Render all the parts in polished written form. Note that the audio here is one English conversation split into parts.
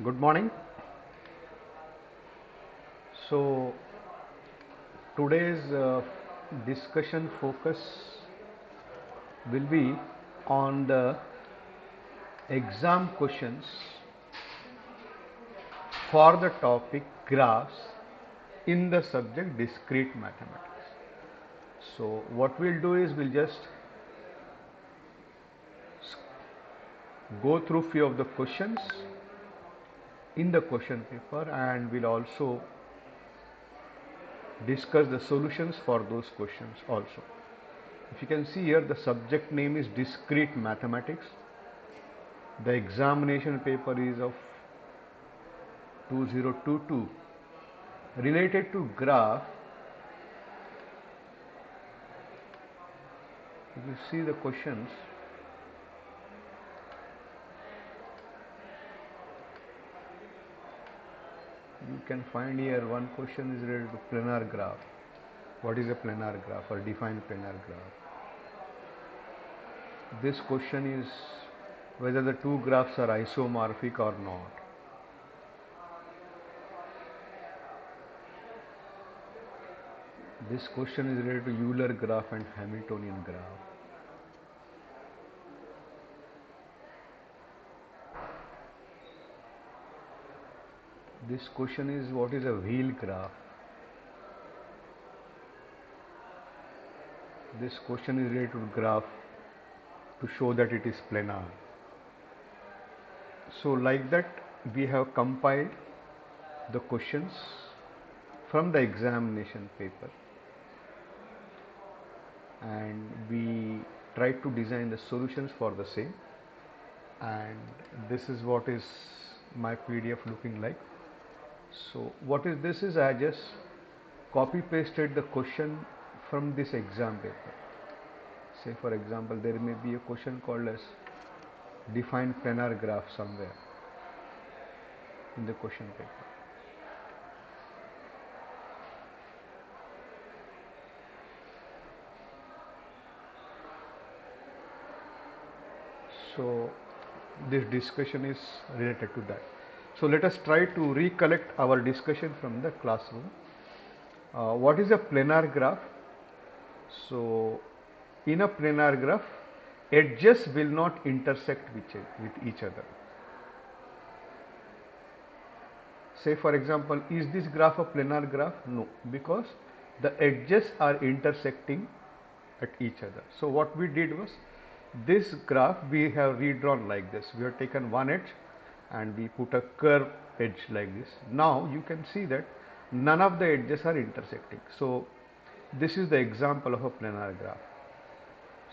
Good morning. So today's discussion focus will be on the exam questions for the topic graphs in the subject discrete mathematics. So what we'll do is we'll just go through few of the questions in the question paper, and we'll also discuss the solutions for those questions also. If you can see here, the subject name is Discrete Mathematics. The examination paper is of 2022. Related to graph, if you see the questions, you can find here one question is related to planar graph. What is a planar graph, or define planar graph? This question is whether the two graphs are isomorphic or not. This question is related to Euler graph and Hamiltonian graph. This question is what is a wheel graph. This question is related to graph to show that it is planar. So like that we have compiled the questions from the examination paper, and we try to design the solutions for the same, and this is what is my PDF looking like. So what is this is I just copy pasted the question from this exam paper. Say for example there may be a question called as define planar graph somewhere in the question paper. So this discussion is related to that. So let us try to recollect our discussion from the classroom. What is a planar graph? So in a planar graph, edges will not intersect with each other. Say for example, is this graph a planar graph? No, because the edges are intersecting at each other. So what we did was, this graph we have redrawn like this. We have taken one edge and we put a curve edge like this. Now you can see that none of the edges are intersecting. So this is the example of a planar graph.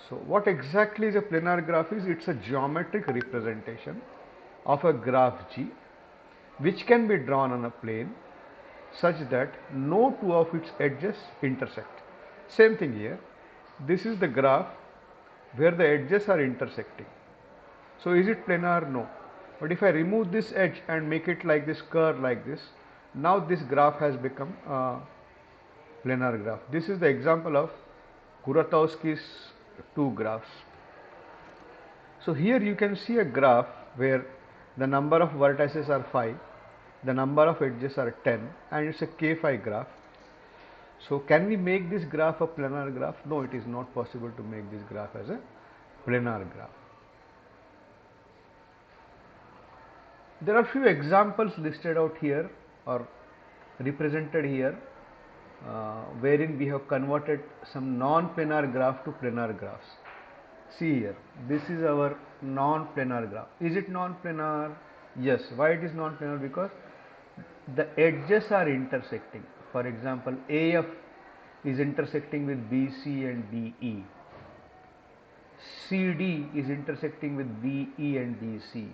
So what exactly is a planar graph is, it's a geometric representation of a graph G which can be drawn on a plane such that no two of its edges intersect. Same thing here. This is the graph where the edges are intersecting. So is it planar? No. But if I remove this edge and make it like this, curve like this, now this graph has become a planar graph. This is the example of Kuratowski's two graphs. So here you can see a graph where the number of vertices are 5, the number of edges are 10, and it's a K5 graph. So can we make this graph a planar graph? No, it is not possible to make this graph as a planar graph. There are few examples listed out here or represented here, wherein we have converted some non-planar graph to planar graphs. See here, this is our non-planar graph. Is it non-planar? Yes. Why it is non-planar? Because the edges are intersecting. For example, AF is intersecting with BC and DE. CD is intersecting with BE and DC.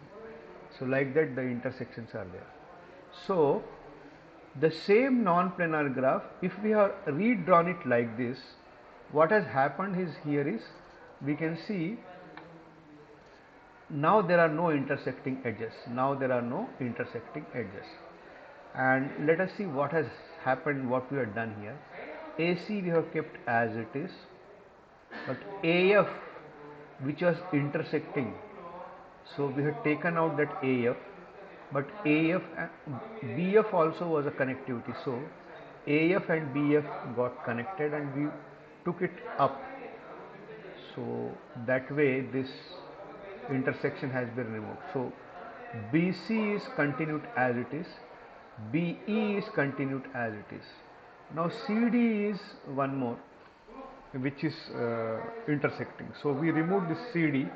So like that the intersections are there. So the same non-planar graph, if we have redrawn it like this, what has happened is, here is, we can see now there are no intersecting edges. Now there are no intersecting edges. And let us see what has happened, what we have done here. AC we have kept as it is, but AF, which was intersecting, so we have taken out that AF but AF and BF also was a connectivity. So AF and BF got connected and we took it up. So that way this intersection has been removed. So BC is continued as it is, BE is continued as it is. Now CD is one more which is intersecting. So we removed this CD,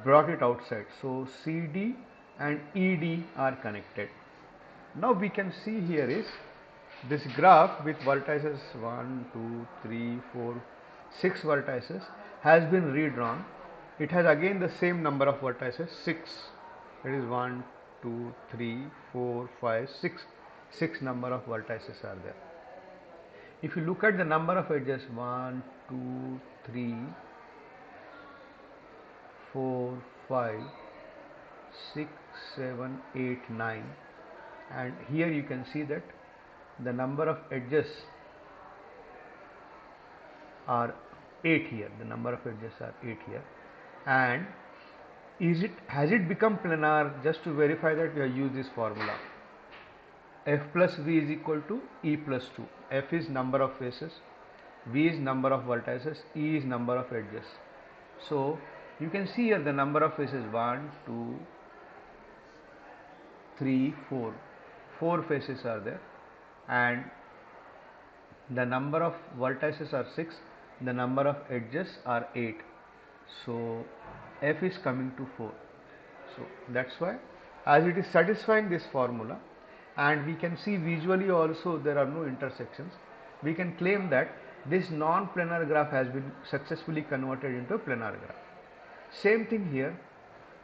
brought it outside. So CD and ED are connected. Now we can see here is this graph with vertices 1, 2, 3, 4, 6 vertices has been redrawn. It has again the same number of vertices 6. It is 1, 2, 3, 4, 5, 6. 6 number of vertices are there. If you look at the number of edges 1, 2, 3, 4, 5, 6, 7, 8, 9, and here you can see that the number of edges are 8 here. The number of edges are 8 here. And has it become planar? Just to verify that, we have used this formula. F plus V is equal to E plus 2. F is number of faces, V is number of vertices, E is number of edges. So you can see here the number of faces 1, 2, 3, 4. 4 faces are there, and the number of vertices are 6, the number of edges are 8. So F is coming to 4. So that's why, as it is satisfying this formula, and we can see visually also there are no intersections, we can claim that this non-planar graph has been successfully converted into a planar graph. Same thing here.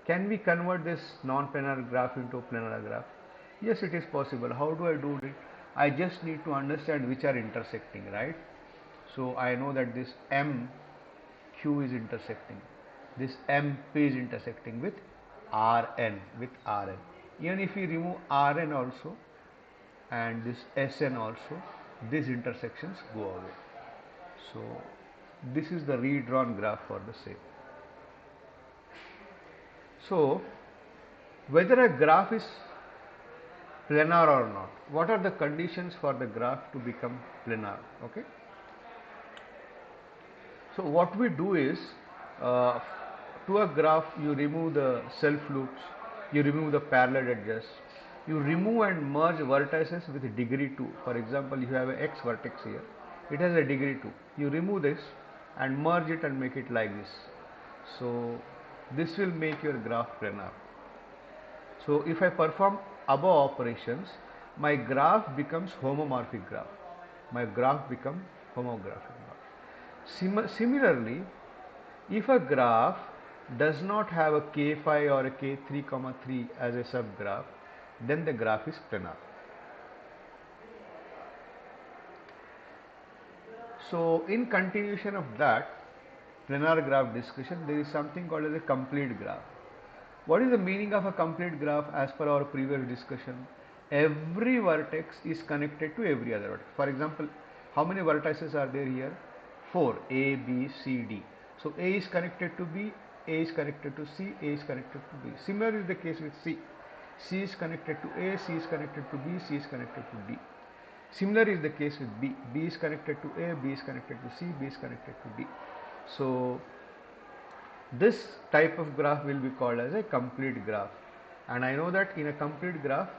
Can we convert this non-planar graph into a planar graph? Yes, it is possible. How do I do it? I just need to understand which are intersecting, right? So I know that this MQ is intersecting, this MP is intersecting with RN, Even if we remove RN also and this SN also, these intersections go away. So this is the redrawn graph for the same. So whether a graph is planar or not, what are the conditions for the graph to become planar? Okay. So what we do is, to a graph you remove the self loops, you remove the parallel edges, you remove and merge vertices with degree 2. For example, you have an x vertex here, it has a degree 2. You remove this and merge it and make it like this. So this will make your graph planar. So if I perform above operations, my graph becomes homomorphic graph. My graph becomes homographic graph. Similarly, if a graph does not have a k5 or a k3, 3 as a subgraph, then the graph is planar. So in continuation of that planar graph discussion, there is something called as a complete graph. What is the meaning of a complete graph? As per our previous discussion, every vertex is connected to every other vertex. For example, how many vertices are there here? 4, A, B, C, D. So A is connected to B, A is connected to C, A is connected to B. Similar is the case with C. C is connected to A, C is connected to B, C is connected to D. Similar is the case with B. B is connected to A, B is connected to C, B is connected to D. So this type of graph will be called as a complete graph. And I know that in a complete graph,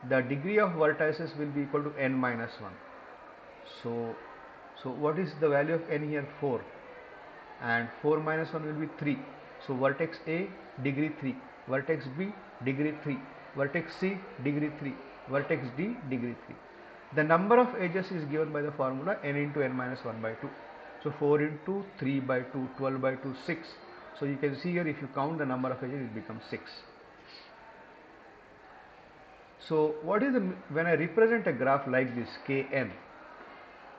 the degree of vertices will be equal to n minus 1. So what is the value of n here? 4. And 4 minus 1 will be 3. So vertex A, degree 3. Vertex B, degree 3. Vertex C, degree 3. Vertex D, degree 3. The number of edges is given by the formula n into n minus 1 by 2. So 4 into 3 by 2, 12 by 2, 6. So you can see here, if you count the number of edges, it becomes 6. So what is when I represent a graph like this, Kn,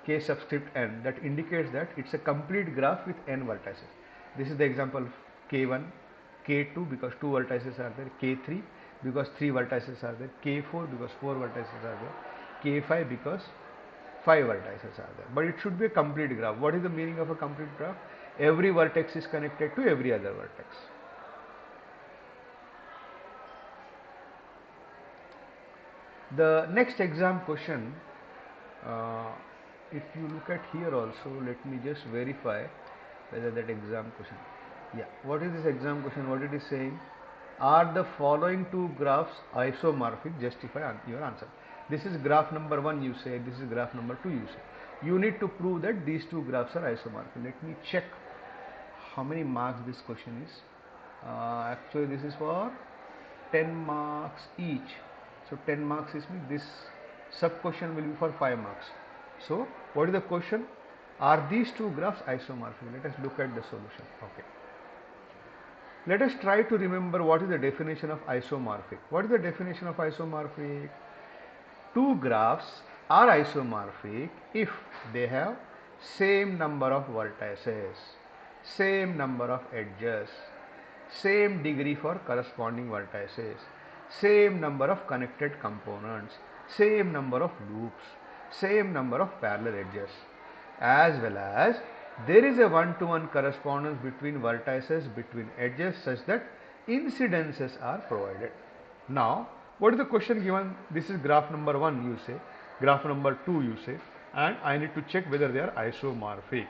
K subscript n, that indicates that it's a complete graph with n vertices. This is the example of K1, K2 because 2 vertices are there, K3 because 3 vertices are there, K4 because 4 vertices are there, K5 because 5 vertices are there. But it should be a complete graph. What is the meaning of a complete graph? Every vertex is connected to every other vertex. The next exam question, uh, if you look at here also, let me just verify whether that exam question. Yeah, what is this exam question? What it is saying? Are the following two graphs isomorphic? Justify your answer. This is graph number 1, you say. This is graph number 2, you say. You need to prove that these two graphs are isomorphic. Let me check how many marks this question is. Actually, this is for 10 marks each. So 10 marks is mean this sub question will be for 5 marks. So what is the question? Are these two graphs isomorphic? Let us look at the solution. Okay. Let us try to remember what is the definition of isomorphic. What is the definition of isomorphic? Two graphs are isomorphic if they have same number of vertices, same number of edges, same degree for corresponding vertices, same number of connected components, same number of loops, same number of parallel edges, as well as there is a one-to-one correspondence between vertices, between edges, such that incidences are provided. Now, what is the question given? This is graph number 1, you say, graph number 2, you say, and I need to check whether they are isomorphic.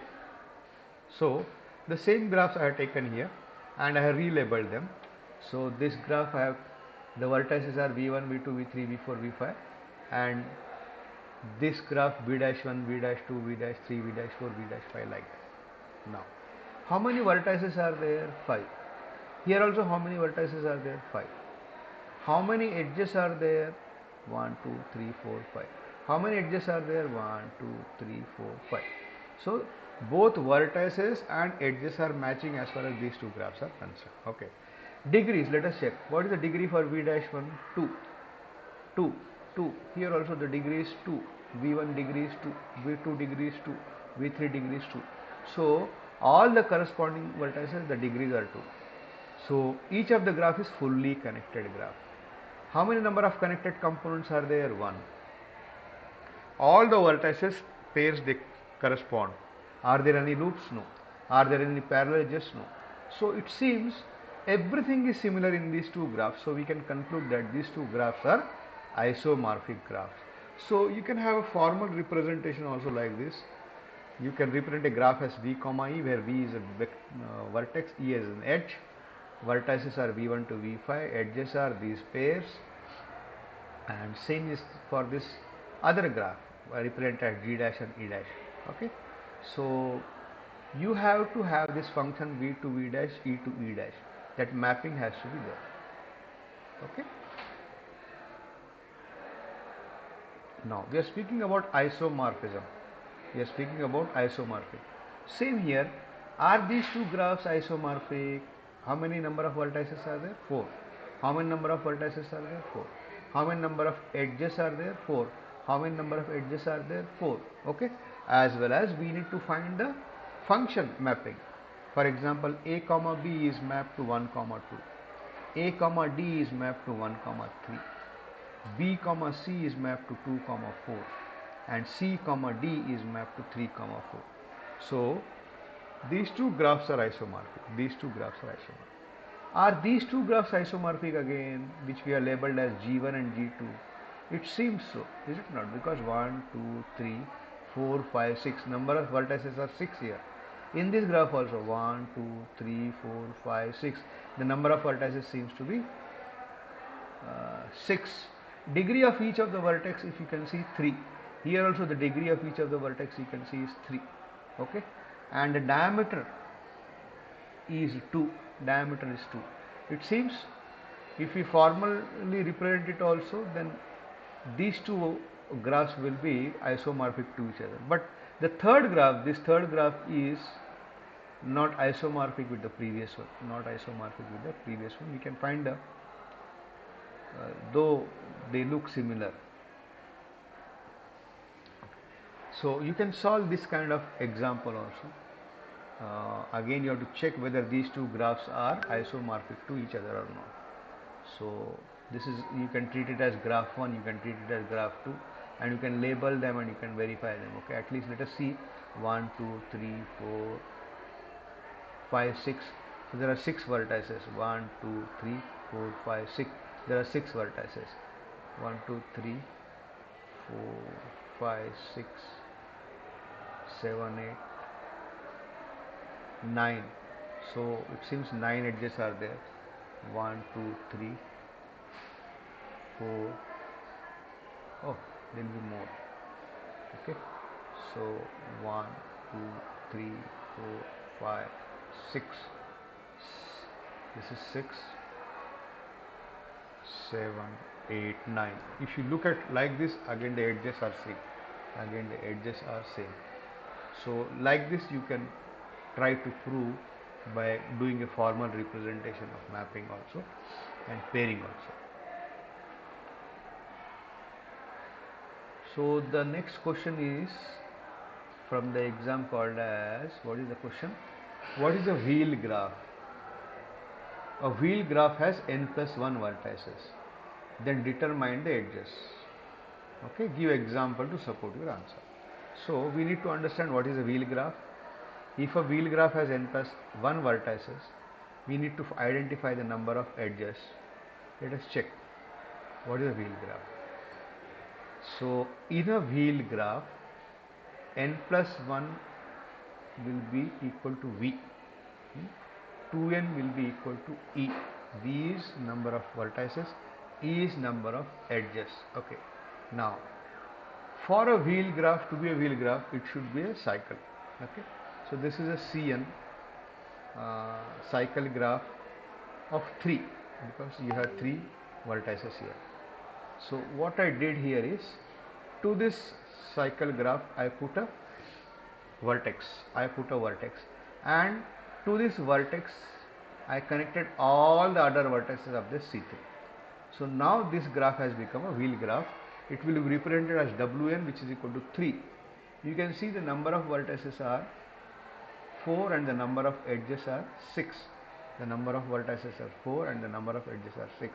So, the same graphs I have taken here and I have relabeled them. So, this graph I have, the vertices are V1, V2, V3, V4, V5, and this graph V-1, V-2, V-3, V-4, V-5, like that. Now, how many vertices are there? 5. Here also how many vertices are there? 5. How many edges are there? 1, 2, 3, 4, 5. How many edges are there? 1, 2, 3, 4, 5. So, both vertices and edges are matching as far as these two graphs are concerned. Okay. Degrees, let us check. What is the degree for V-1? 2. 2. 2. Here also the degree is 2. V1 degree is 2. V2 degree is 2. V3 degree is 2. So, all the corresponding vertices, the degrees are 2. So, each of the graph is fully connected graph. How many number of connected components are there? 1. All the vertices pairs they correspond. Are there any loops? No. Are there any parallel edges? No. So it seems everything is similar in these two graphs. So we can conclude that these two graphs are isomorphic graphs. So you can have a formal representation also like this. You can represent a graph as V comma E, where V is a vertex, E is an edge. Vertices are V1 to V5, edges are these pairs, and same is for this other graph represented as G dash and E dash. Okay, so you have to have this function V to V dash, E to E dash. That mapping has to be there. Okay. Now we are speaking about isomorphism. We are speaking about isomorphic. Same here. Are these two graphs isomorphic? How many number of vertices are there? 4. How many number of vertices are there? 4. How many number of edges are there? 4. How many number of edges are there? 4. Okay. As well as we need to find the function mapping. For example, a comma b is mapped to 1 comma 2. A comma d is mapped to 1 comma 3. B comma c is mapped to 2 comma 4. And C comma D is mapped to 3 comma 4. So these two graphs are isomorphic. These two graphs are isomorphic. Are these two graphs isomorphic again, which we are labeled as G1 and G2? It seems so, is it not? Because 1, 2, 3, 4, 5, 6 number of vertices are 6 here. In this graph also 1, 2, 3, 4, 5, 6. The number of vertices seems to be 6. Degree of each of the vertex, if you can see, 3. Here also the degree of each of the vertex you can see is 3. Okay, and the diameter is 2. Diameter is 2. It seems if we formally represent it also, then these two graphs will be isomorphic to each other. But the third graph, this third graph is not isomorphic with the previous one. Not isomorphic with the previous one. We can find the though they look similar. So you can solve this kind of example also. Again you have to check whether these two graphs are isomorphic to each other or not. So this is, you can treat it as graph 1, you can treat it as graph 2, and you can label them and you can verify them. Okay, at least let us see 1, 2, 3, 4, 5, 6. So there are 6 vertices. 1, 2, 3, 4, 5, 6. There are 6 vertices. 1, 2, 3, 4, 5, 6, 7, 8, 9. So it seems 9 edges are there. 1, 2, 3, 4. Oh, there will be more. Okay. So 1, 2, 3, 4, 5, 6. This is 6, 7, 8, 9. If you look at like this, again the edges are same. Again the edges are same. So like this you can try to prove by doing a formal representation of mapping also and pairing also. So the next question is from the exam called as, what is the question? What is a wheel graph? A wheel graph has n plus 1 vertices. Then determine the edges. Okay, give example to support your answer. So we need to understand what is a wheel graph. If a wheel graph has n plus 1 vertices, we need to identify the number of edges. Let us check what is a wheel graph. So in a wheel graph, n plus 1 will be equal to v. 2n will be equal to e. V is number of vertices, e is number of edges. Okay. Now, for a wheel graph to be a wheel graph, it should be a cycle. Okay. So this is a Cn cycle graph of 3 because you have 3 vertices here. So what I did here is, to this cycle graph I put a vertex. And to this vertex I connected all the other vertices of this C3. So now this graph has become a wheel graph. It will be represented as Wn, which is equal to 3. You can see the number of vertices are 4 and the number of edges are 6. The number of vertices are 4 and the number of edges are 6.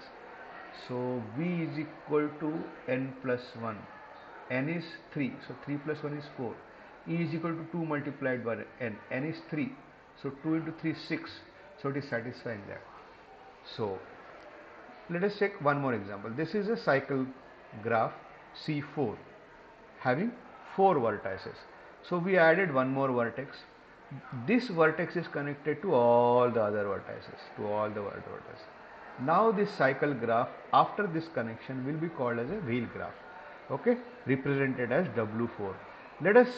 So V is equal to n plus 1. N is 3. So 3 plus 1 is 4. E is equal to 2 multiplied by n. N is 3. So 2 into 3 is 6. So it is satisfying that. So let us check one more example. This is a cycle graph C4 having 4 vertices. So we added one more vertex. This vertex is connected to all the other vertices. Now this cycle graph after this connection will be called as a wheel graph. Okay, represented as W4. Let us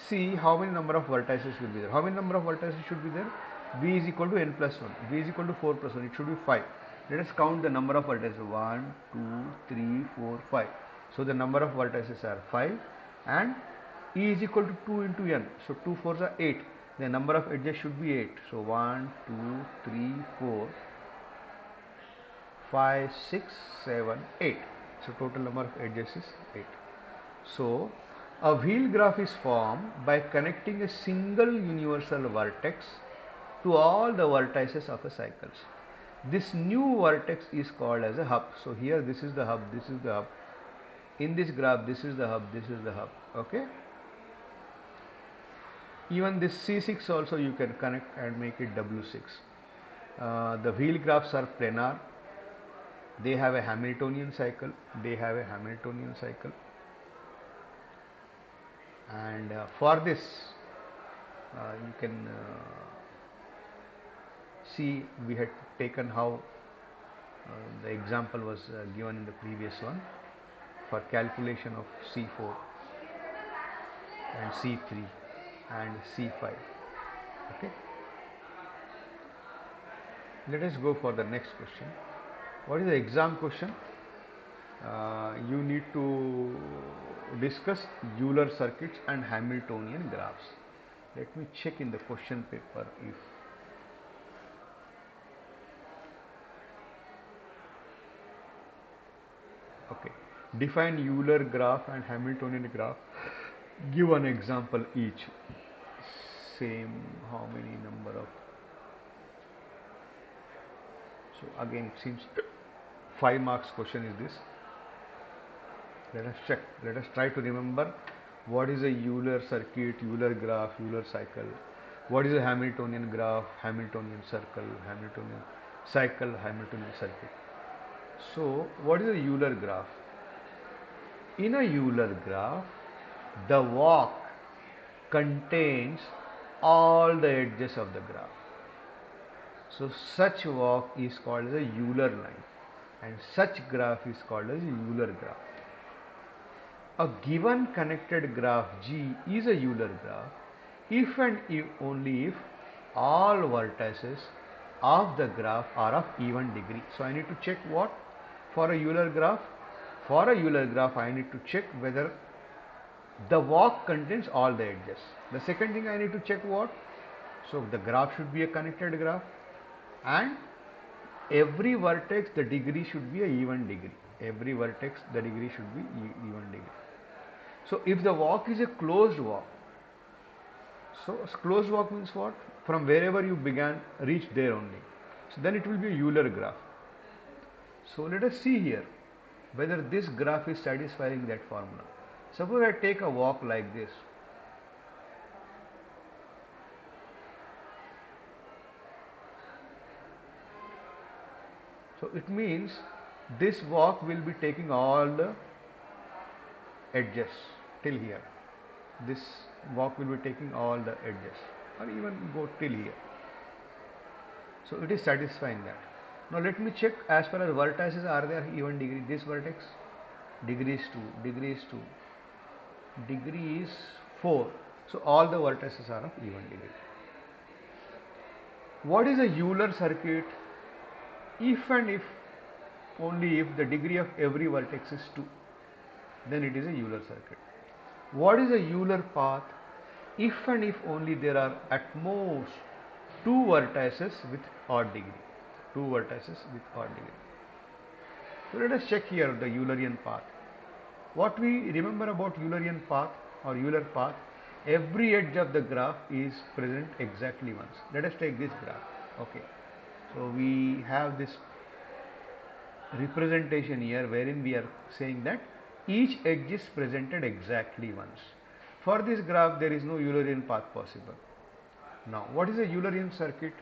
see how many number of vertices will be there. How many number of vertices should be there? V is equal to n plus 1. V is equal to 4 plus 1. It should be 5. Let us count the number of vertices. 1, 2, 3, 4, 5. So the number of vertices are 5 and E is equal to 2 into n. So 2 4s are 8. The number of edges should be 8. So 1, 2, 3, 4, 5, 6, 7, 8. So total number of edges is 8. So a wheel graph is formed by connecting a single universal vertex to all the vertices of a cycle. This new vertex is called as a hub. So here this is the hub, this is the hub. In this graph this is the hub, this is the hub. Okay. Even this C6 also you can connect and make it W6. The wheel graphs are planar. They have a Hamiltonian cycle. And for this you can see we had taken how the example was given in the previous one for calculation of C4 and C3 and C5. Okay. Let us go for the next question. What is the exam question? You need to discuss Euler circuits and Hamiltonian graphs. Let me check in the question paper if okay. Define Euler graph and Hamiltonian graph. Give one example each. Same how many number of. So again it seems 5 marks question is this. Let us check. Let us try to remember what is a Euler circuit, Euler graph, Euler cycle. What is a Hamiltonian graph, Hamiltonian circle, Hamiltonian cycle, Hamiltonian circuit. So what is a Euler graph? In a Euler graph, the walk contains all the edges of the graph. So such walk is called as a Euler line, and such graph is called as a Euler graph. A given connected graph G is a Euler graph if and if only if all vertices of the graph are of even degree. So I need to check what for a Euler graph? For a Euler graph I need to check whether the walk contains all the edges. The second thing I need to check what? So the graph should be a connected graph, and every vertex the degree should be a even degree. Every vertex the degree should be even degree. So if the walk is a closed walk, so closed walk means what? From wherever you began, reach there only. So then it will be a Euler graph. So let us see here whether this graph is satisfying that formula. Suppose I take a walk like this. So it means this walk will be taking all the edges till here. This walk will be taking all the edges, or even go till here. So it is satisfying that. Now let me check as far as vertices are there even degree. This vertex degree is 2, degree is 2, degree is 4. So all the vertices are of even degree. What is a Euler circuit? If and if only if the degree of every vertex is 2, then it is a Euler circuit. What is a Euler path? If and if only there are at most 2 vertices with odd degree. 2 vertices with odd degree. So let us check here the Eulerian path. What we remember about Eulerian path or Euler path, every edge of the graph is present exactly once. Let us take this graph. Okay. So we have this representation here wherein we are saying that each edge is presented exactly once. For this graph there is no Eulerian path possible. Now what is a Eulerian circuit?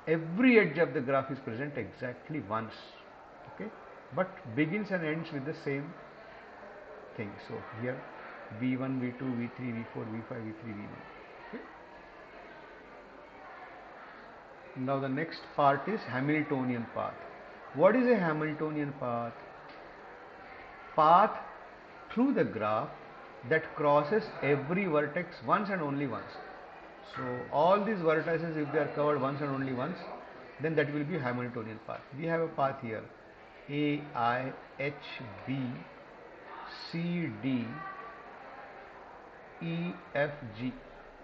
Every edge of the graph is present exactly once, okay, but begins and ends with the same thing. So here V1, V2, V3, V4, V5, V3, V1. Okay. Now the next part is Hamiltonian path. What is a Hamiltonian path? Path through the graph that crosses every vertex once and only once. So all these vertices, if they are covered once and only once, then that will be Hamiltonian path. We have a path here A, I, H, B, C, D, E, F, G.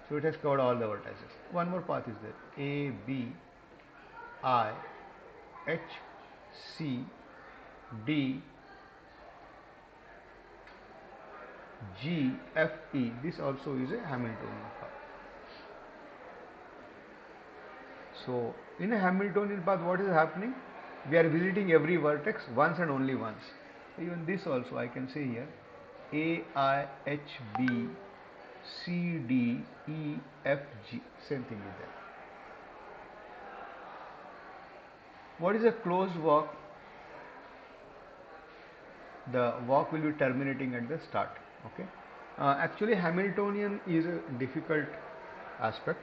So it has covered all the vertices. One more path is there A, B, I, H, C, D, G, F, E. This also is a Hamiltonian path. So in a Hamiltonian path, what is happening? We are visiting every vertex once and only once. Even this also I can say here A, I, H, B, C, D, E, F, G. Same thing is there. What is a closed walk? The walk will be terminating at the start. Okay. Actually Hamiltonian is a difficult aspect.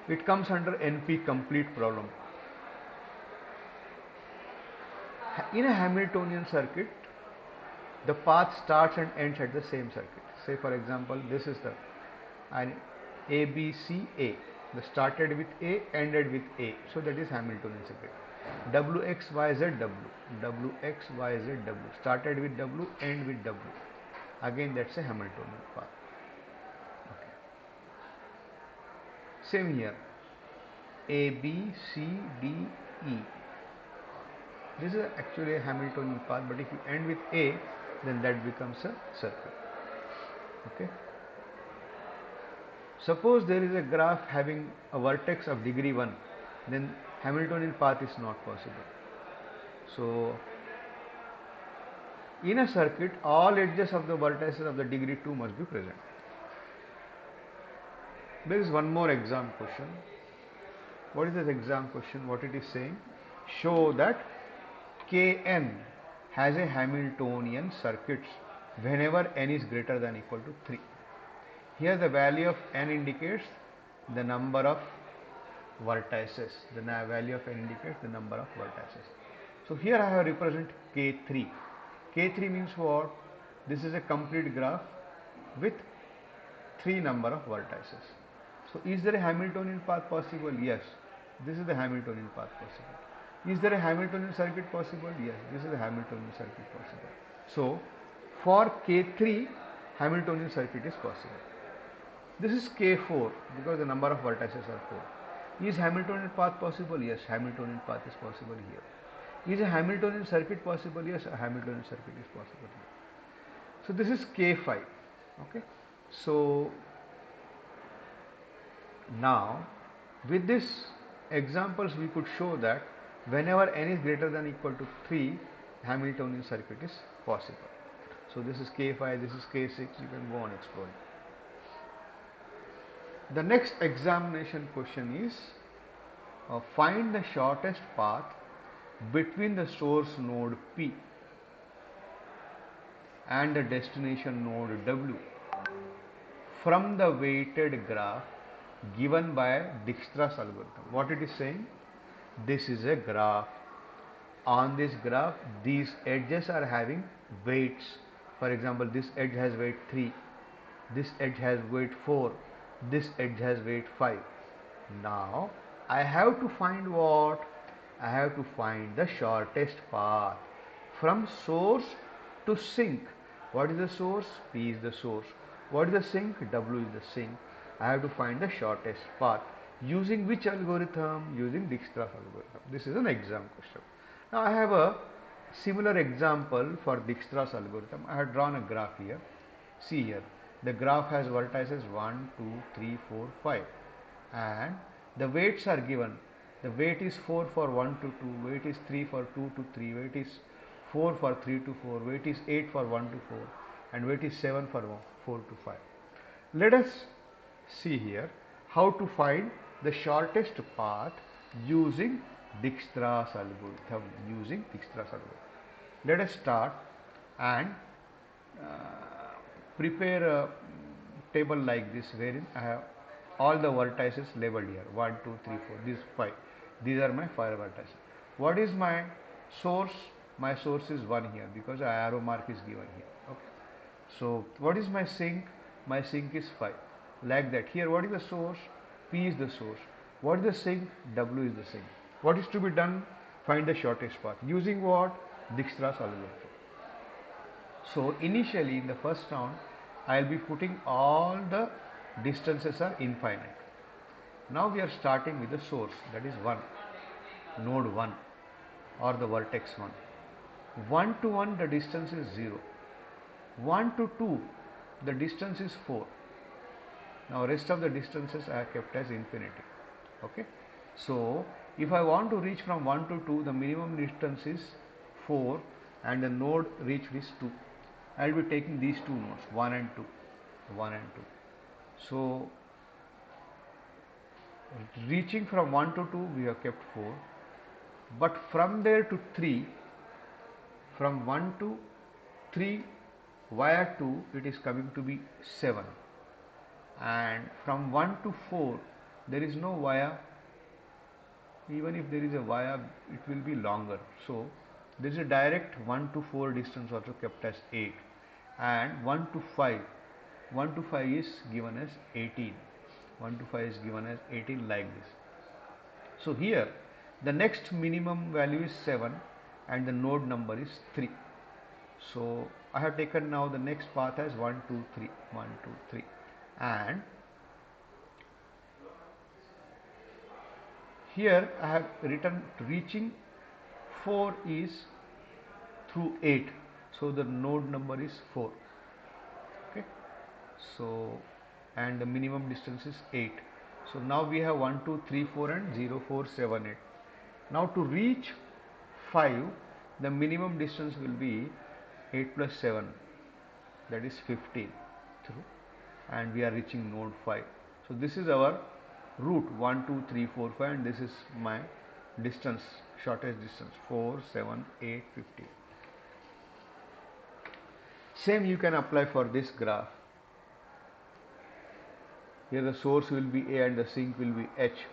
It comes under NP complete problem. In a Hamiltonian circuit, the path starts and ends at the same circuit. Say for example, this is the A, B, C, A. The started with A, ended with A. So that is Hamiltonian circuit. W, X, Y, Z, W. W, X, Y, Z, W. Started with W, end with W. Again that's a Hamiltonian path. Okay. Same here. A, B, C, D, E. This is actually a Hamiltonian path, but if you end with A, then that becomes a circle. Okay. Suppose there is a graph having a vertex of degree 1, then Hamiltonian path is not possible. So in a circuit, all edges of the vertices of the degree 2 must be present. There is one more exam question. What is this exam question? What it is saying? Show that Kn has a Hamiltonian circuit whenever n is greater than equal to 3. Here the value of n indicates the number of vertices. The value of n indicates the number of vertices. So here I have represent K3. K3 means what? This is a complete graph with 3 number of vertices. So is there a Hamiltonian path possible? Yes. This is the Hamiltonian path possible. Is there a Hamiltonian circuit possible? Yes. This is a Hamiltonian circuit possible. So for K3, Hamiltonian circuit is possible. This is K4 because the number of vertices are 4. Is Hamiltonian path possible? Yes, Hamiltonian path is possible here. Is a Hamiltonian circuit possible? Yes, a Hamiltonian circuit is possible here. So this is K5. Okay. So now with this examples we could show that whenever n is greater than equal to 3, Hamiltonian circuit is possible. So this is K5, this is K6, you can go on exploring. The next examination question is find the shortest path between the source node P and the destination node W from the weighted graph given by Dijkstra's algorithm. What it is saying? This is a graph. On this graph, these edges are having weights. For example, this edge has weight 3, this edge has weight 4, this edge has weight 5. Now I have to find what? I have to find the shortest path from source to sink. What is the source? P is the source. What is the sink? W is the sink. I have to find the shortest path. Using which algorithm? Using Dijkstra's algorithm. This is an exam question. Now I have a similar example for Dijkstra's algorithm. I have drawn a graph here. See here. The graph has vertices 1, 2, 3, 4, 5 and the weights are given. The weight is 4 for 1 to 2, weight is 3 for 2 to 3, weight is 4 for 3 to 4, weight is 8 for 1 to 4 and weight is 7 for 4 to 5. Let us see here how to find the shortest path using Dijkstra's algorithm. Let us start and prepare a table like this wherein I have all the vertices labeled here 1, 2, 3, 4, these 5. These are my 5 vertices. What is my source? My source is 1 here because a arrow mark is given here. Okay. So what is my sink? My sink is 5. Like that. Here what is the source? P is the source. What is the sink? W is the sink. What is to be done? Find the shortest path. Using what? Dijkstra's algorithm. So initially in the first round I will be putting all the distances are infinite. Now we are starting with the source, that is 1, node 1 or the vertex 1. 1 to 1 the distance is 0. 1 to 2 the distance is 4. Now rest of the distances I have kept as infinity. Okay. So if I want to reach from 1 to 2, the minimum distance is 4 and the node reached is 2. I will be taking these two nodes 1 and 2. So reaching from 1 to 2 we have kept 4, but from there to 3, from 1 to 3 via 2 it is coming to be 7, and from 1 to 4 there is no via. Even if there is a via it will be longer. So there is a direct 1 to 4 distance also kept as 8, and 1 to 5 is given as 18. 1 to 5 is given as 18 like this. So here the next minimum value is 7 and the node number is 3. So I have taken now the next path as 1, 2, 3, 1, 2, 3, and here I have written reaching 4 is through 8. So the node number is 4. Okay. So and the minimum distance is 8. So now we have 1, 2, 3, 4 and 0, 4, 7, 8. Now to reach 5 the minimum distance will be 8 plus 7, that is 15 through, and we are reaching node 5. So this is our route 1, 2, 3, 4, 5 and this is my distance, shortest distance 4, 7, 8, 15. Same you can apply for this graph. Here the source will be A and the sink will be H.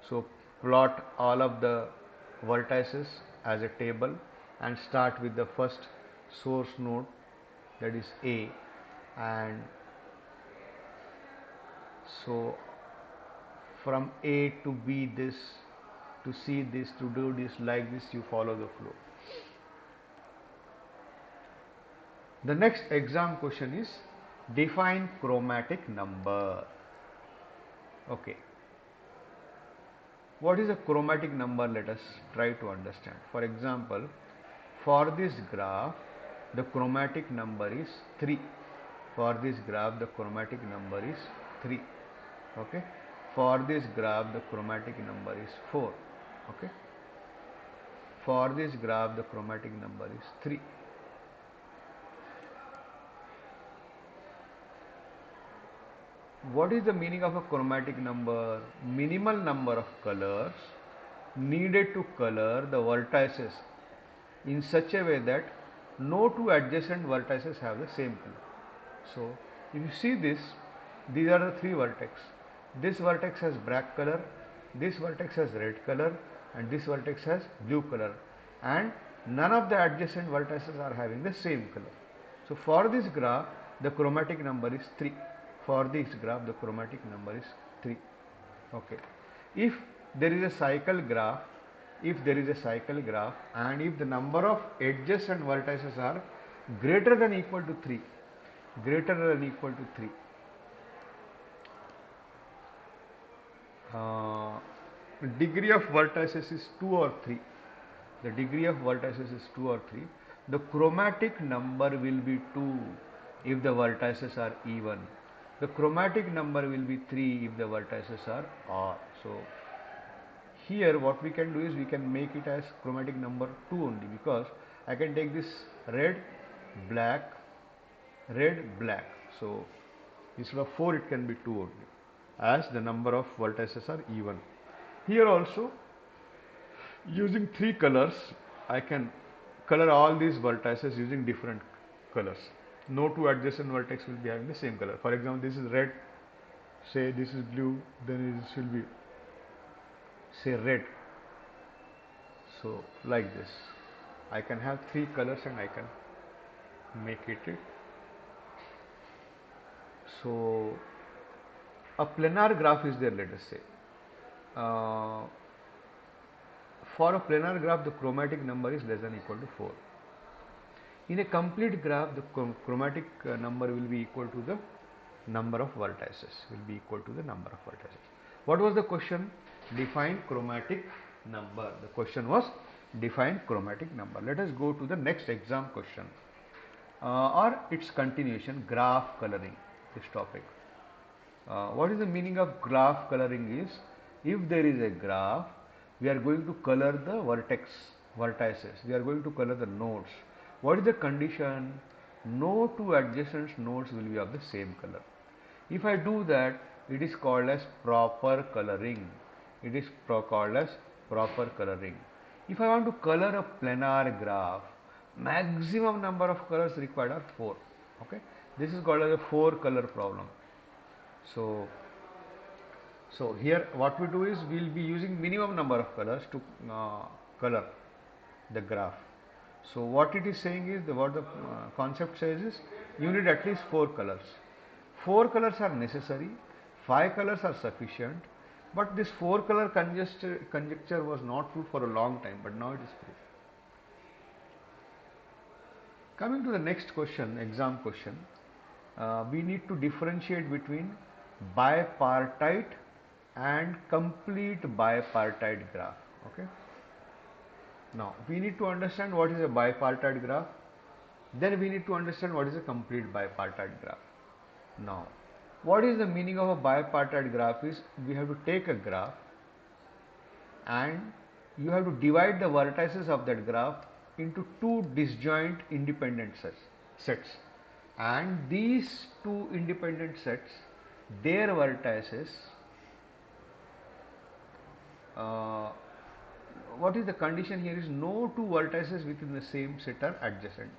So plot all of the vertices as a table and start with the first source node, that is A, and so from A to B this, to C this, to do this, like this you follow the flow. The next exam question is define chromatic number. Okay. What is a chromatic number? Let us try to understand. For example, for this graph, the chromatic number is 3. For this graph, the chromatic number is 3. Okay. For this graph, the chromatic number is 4. Okay. For this graph, the chromatic number is 3. What is the meaning of a chromatic number? Minimal number of colors needed to color the vertices in such a way that no two adjacent vertices have the same color. So if you see this, these are the 3 vertex. This vertex has black color, this vertex has red color, and this vertex has blue color, and none of the adjacent vertices are having the same color. So for this graph, the chromatic number is 3. For this graph, the chromatic number is 3. Okay. If there is a cycle graph, and if the number of edges and vertices are greater than equal to 3, degree of vertices is 2 or 3, the chromatic number will be 2 if the vertices are even. The chromatic number will be 3 if the vertices are odd. So here what we can do is we can make it as chromatic number 2 only, because I can take this red, black. So instead of 4 it can be 2 only, as the number of vertices are even. Here also, using 3 colors, I can color all these vertices using different colors. No two adjacent vertex will be having the same color. For example, this is red, say this is blue, then this will be, say, red. So like this, I can have 3 colors and I can make it. So a planar graph is there, let us say. For a planar graph, the chromatic number is less than equal to 4. In a complete graph, the chromatic number will be equal to the number of vertices. What was the question? Define chromatic number. The question was define chromatic number. Let us go to the next exam question, or its continuation, graph coloring, this topic. What is the meaning of graph coloring is, if there is a graph, we are going to color the vertices, we are going to color the nodes. What is the condition? No two adjacent nodes will be of the same color. If I do that, it is called as proper coloring. If I want to color a planar graph, maximum number of colors required are 4. Okay, this is called as a 4 color problem. So here what we do is we will be using minimum number of colors to color the graph. So what it is saying is, what the concept says is, you need at least 4 colors. 4 colors are necessary, 5 colors are sufficient, but this 4 color conjecture was not true for a long time, but now it is true. Coming to the next question, exam question, we need to differentiate between bipartite and complete bipartite graph. Okay. Now we need to understand what is a bipartite graph. Then we need to understand what is a complete bipartite graph. Now, what is the meaning of a bipartite graph is, we have to take a graph and you have to divide the vertices of that graph into 2 disjoint independent sets, and these 2 independent sets, their vertices, what is the condition here is, no 2 vertices within the same set are adjacent.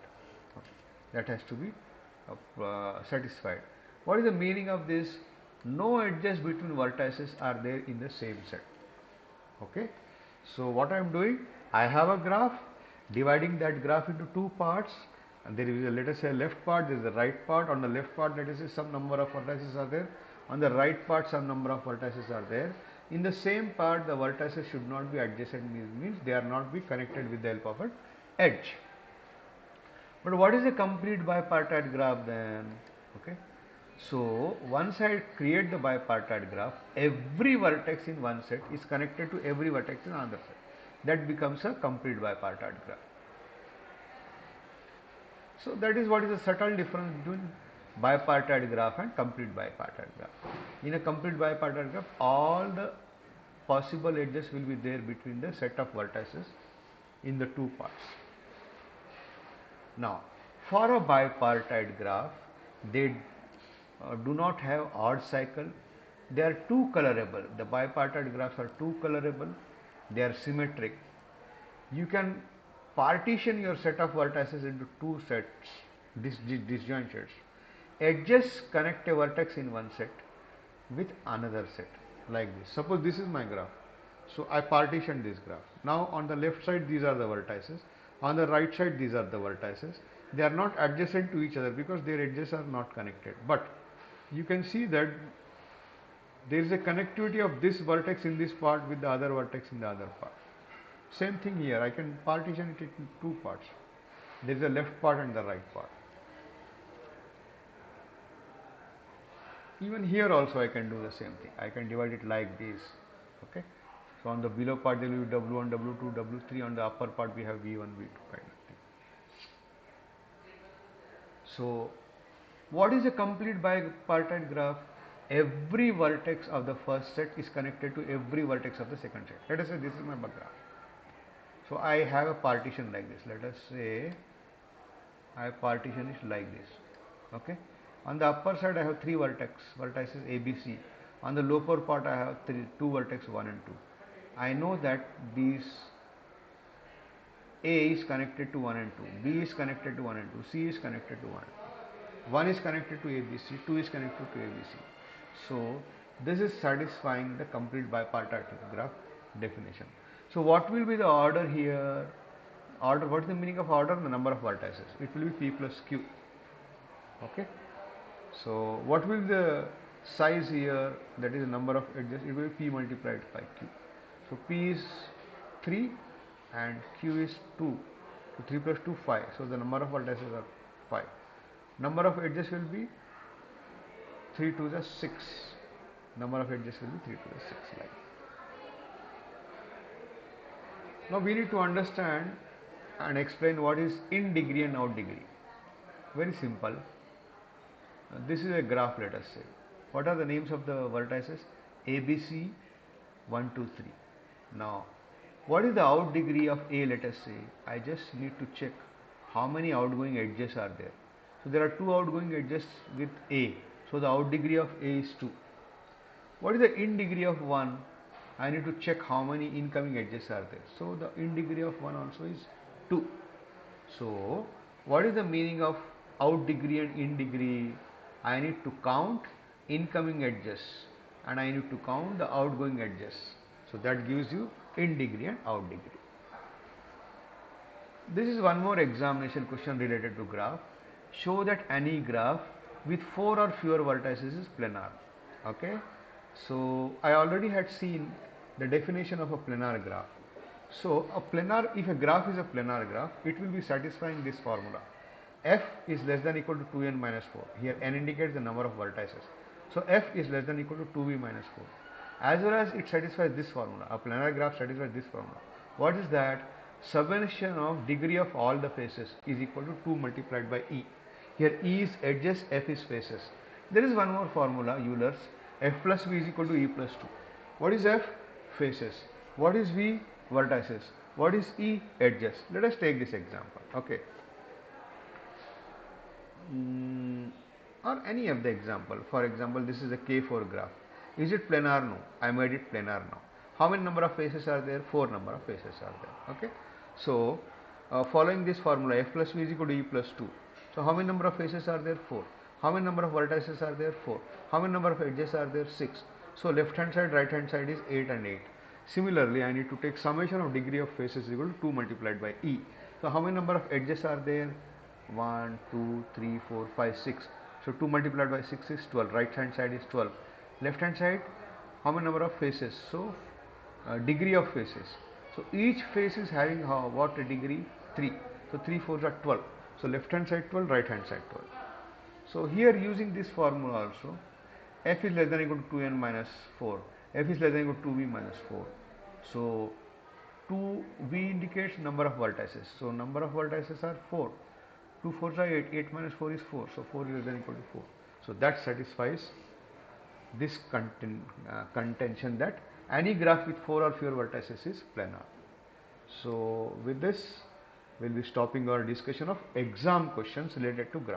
Okay. That has to be satisfied. What is the meaning of this? No edges between vertices are there in the same set. Okay. So what I am doing, I have a graph, dividing that graph into two parts, and there is a, let us say, left part, there is a right part. On the left part, let us say some number of vertices are there. On the right part, some number of vertices are there. In the same part, the vertices should not be adjacent, means they are not be connected with the help of an edge. But what is a complete bipartite graph then? Okay. So once I create the bipartite graph, every vertex in one set is connected to every vertex in another set. That becomes a complete bipartite graph. So that is what is the subtle difference between bipartite graph and complete bipartite graph. In a complete bipartite graph, all the possible edges will be there between the set of vertices in the two parts. Now, for a bipartite graph, they do not have odd cycle. They are two colorable. The bipartite graphs are two colorable. They are symmetric. You can partition your set of vertices into two sets, disjoint sets. Edges connect a vertex in one set with another set, like this. Suppose this is my graph. So I partition this graph. Now on the left side these are the vertices. On the right side these are the vertices. They are not adjacent to each other because their edges are not connected. But you can see that there is a connectivity of this vertex in this part with the other vertex in the other part. Same thing here, I can partition it into two parts. There is a left part and the right part. Even here also I can do the same thing. I can divide it like this. Okay. So on the below part there will be W1, W2, W3. On the upper part we have V1, V2 kind of thing. So what is a complete bipartite graph? Every vertex of the first set is connected to every vertex of the second set. Let us say this is my graph. So I have a partition like this. Let us say I partition it like this. Okay. On the upper side I have three vertices A, B, C. On the lower part I have two vertices 1 and 2. I know that these A is connected to 1 and 2, B is connected to 1 and 2, C is connected to 1 and 2. 1 is connected to ABC, 2 is connected to ABC. So this is satisfying the complete bipartite graph definition. So what will be the order here? Order, what is the meaning of order? The number of vertices. It will be P plus Q. Okay. So what will be the size here? That is the number of edges. It will be P multiplied by Q. So P is 3 and Q is 2. So 3 plus 2, 5. So the number of vertices are 5. Number of edges will be 3 to the 6. Number of edges will be 3 to the 6. Like. Now we need to understand and explain what is in degree and out degree. Very simple. This is a graph, let us say. What are the names of the vertices? ABC 1, 2, 3. Now, what is the out degree of A, let us say? I just need to check how many outgoing edges are there. So there are two outgoing edges with A. So the out degree of A is 2. What is the in degree of 1? I need to check how many incoming edges are there. So the in degree of 1 also is 2. So what is the meaning of out degree and in degree? I need to count incoming edges and I need to count the outgoing edges. So that gives you in degree and out degree. This is one more examination question related to graph. Show that any graph with 4 or fewer vertices is planar. Okay. So I already had seen the definition of a planar graph. So a planar, if a graph is a planar graph, it will be satisfying this formula. F is less than equal to 2n minus 4. Here n indicates the number of vertices. So f is less than equal to 2v minus 4. As well as it satisfies this formula. A planar graph satisfies this formula. What is that? Summation of degree of all the faces is equal to 2 multiplied by E. Here E is edges, F is faces. There is one more formula, Euler's. F plus V is equal to E plus 2. What is F? Faces. What is V? Vertices. What is E? Edges. Let us take this example. Okay. Or any of the example. For example, this is a K4 graph. Is it planar? No. I made it planar now. How many number of faces are there? 4 number of faces are there. Okay. So, following this formula, F plus V is equal to E plus 2. So how many number of faces are there? 4. How many number of vertices are there? 4. How many number of edges are there? 6. So left hand side, right hand side is 8 and 8. Similarly, I need to take summation of degree of faces equal to 2 multiplied by e. So how many number of edges are there? 1, 2, 3, 4, 5, 6. So 2 multiplied by 6 is 12. Right hand side is 12. Left hand side, how many number of faces? So degree of faces. So each face is having what a degree? 3. So 3 4s are 12. So left hand side 12, right hand side 12. So here using this formula also, f is less than or equal to 2n minus 4. F is less than or equal to 2v minus 4. So 2v indicates number of vertices. So number of vertices are 4. 2 4s are 8. 8 minus 4 is 4. So 4 is less than or equal to 4. So that satisfies this contention that any graph with 4 or fewer vertices is planar. So with this, we'll be stopping our discussion of exam questions related to graph.